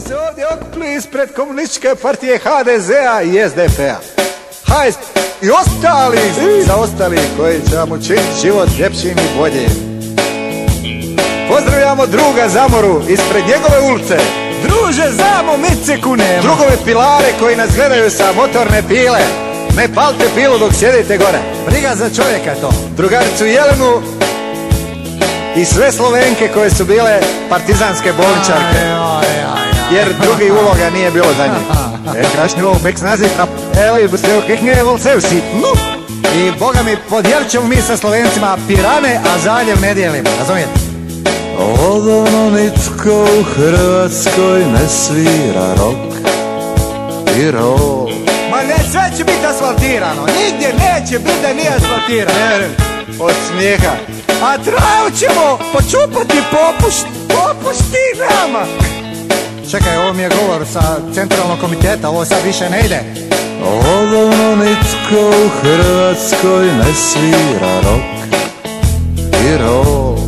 se ovdje okupili ispred komunističke partije HDZ-a i SDP-a. I ostali zaostali koji će vam učiniti život ljepšim i boljim. Pozdravljamo druga Zamoru ispred njegove ulice. Druže, zamo Miceku nema. Drugove pilare koji nas gledaju sa motorne pile. Ne palite pilu dok sjedite gore. Briga za čovjeka to. Drugaricu Jelenu i sve Slovenke koje su bile partizanske bolničarke. Jer drugi uloga nije bilo za njih. Krašni ovog bek snazi ili bi se okeknje vol se usitnu. I boga mi podijelit ćemo mi sa Slovencima pirane, a zaljev ne dijelimo, razumijete? Odavno nitko u Hrvatskoj ne svira rock i roll. Ma ne, sve će biti asfaltirano, nigdje neće biti da nije asfaltirano. Od smijeha. A travu ćemo počupati popušti nama. Čekaj, ovo mi je govor sa centralnog komiteta, ovo sad više ne ide. Odavno nitko u Hrvatskoj ne svira rock i roll.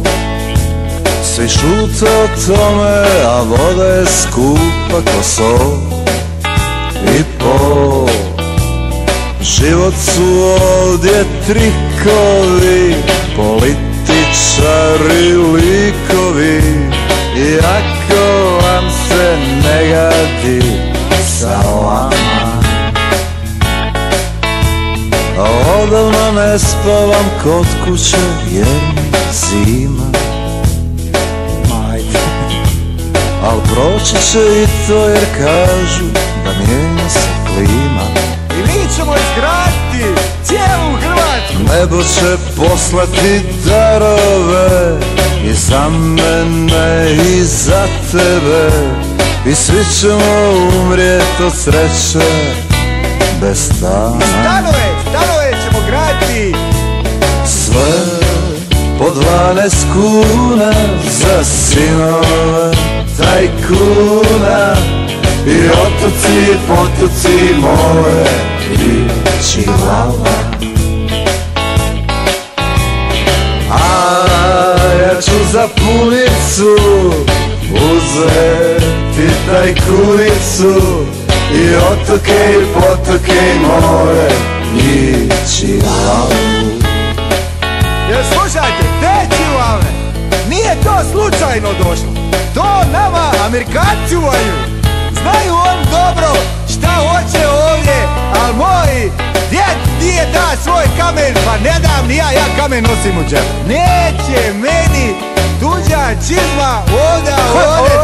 Svi šute o tome, a voda je skupa ko sol i pol. Život su ovdje trikovi, političari likovi. I ako vam se ne gadi sa vama, odavno ne spavam kod kuće jer mi zima. Al proći će i to jer kažu da mijenja se klima. I mi ćemo izgraditi cijelu Hrvatsku. Nebo će poslati darove i za mene i za tebe. I svi ćemo umrijet od sreće bez stana. Stanove ćemo graditi. Sve po 12 kuna za sinove tajkuna. I otoci, potoci, more i Čilava. A ja ću za punicu uzeti tajkunicu. I otoke i potoke i more i Čilavu. Jer slušajte, te Čilave, nije to slučajno došlo. To nama Amerikanci uvaju. Znaju on dobro šta hoće ovdje, al moj djed nije da svoj kamen, pa ne dam ni ja kamen nosim u džep. Neće meni tuđa čizma ovdje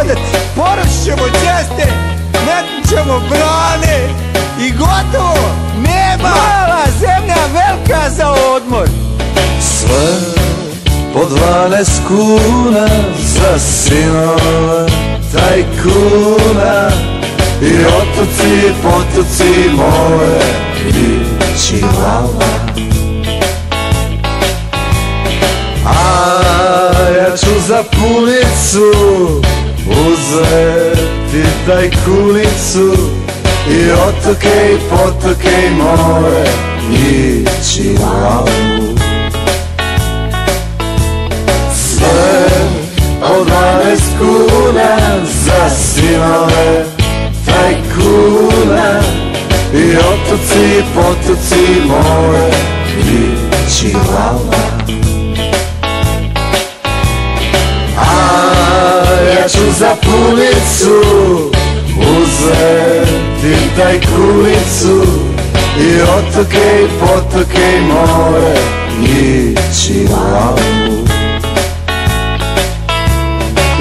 odeti. Porušit ćemo ceste, metnut ćemo brane i gotovo, nema. Mala zemlja, velika za odmor. Sve po 12 kuna za sinove tajkuna. I otoci, potoci, more i Čilava. A ja ću za punicu uzeti tajkunicu. I otoke i potoke i more i Čilavu. Sve po 12 kuna za sinove tajkuna. I otoci, potoci, more i Čilava. A ja ću za punicu uzeti tajkunicu. I otoke i potoke i more i Čilavu.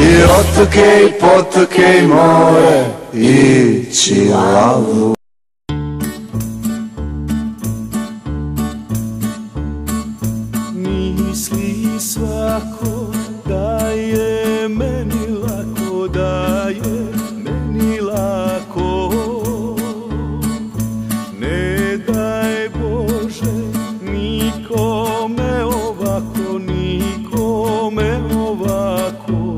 I otoke i potoke i more i Čilavu. Misli svako da je meni lako, da je meni lako. Ne daj Bože nikome ovako, nikome ovako.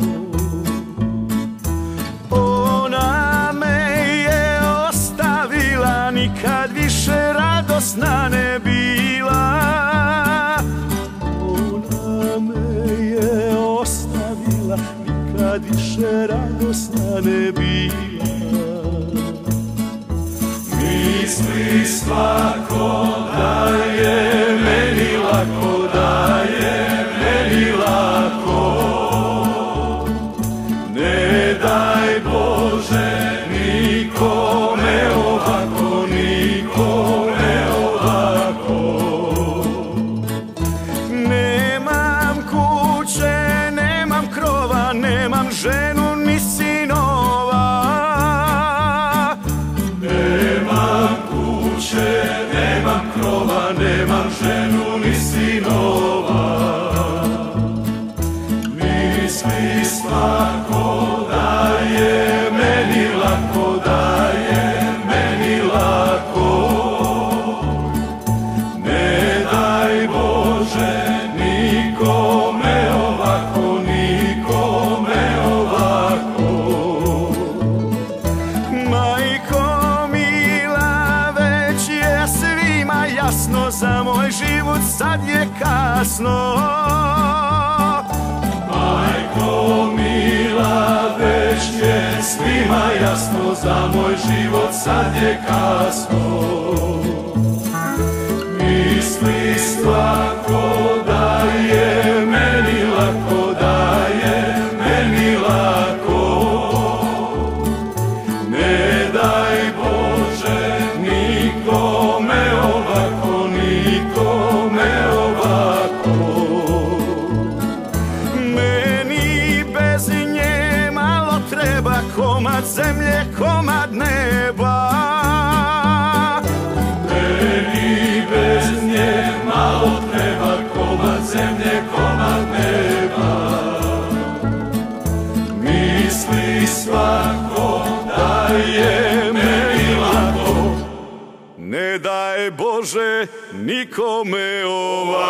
Ona me je ostavila, nikad više radosna ne bila. Ona me je ostavila, nikad više radosna ne bila. misli svako da je meni lako, da je meni lako. Ne daj Bože nikome ovako, nikome ovako. Nemam kuće, nemam krova, nemam ženu ni sinova. Nemam kuće, nemam krova, nemam ženu ni sinova. Misli svako da je meni lako, da je meni lako. Ne daj Bože nikome ovako, nikome ovako. Majko mila, već je svima jasno, za moj život sad je kasno. Majko mila, već je svima jasno, za moj život sad je kasno. Misli svako da je meni lako, da je meni lako. Ne daj Bože nikome ovako, nikome ovako. Meni bez nje malo treba, komad zemlje, komad neba. Meni bez nje malo treba, komad zemlje, komad neba. Misli svako da je meni lako, ne daj Bože nikome ovako.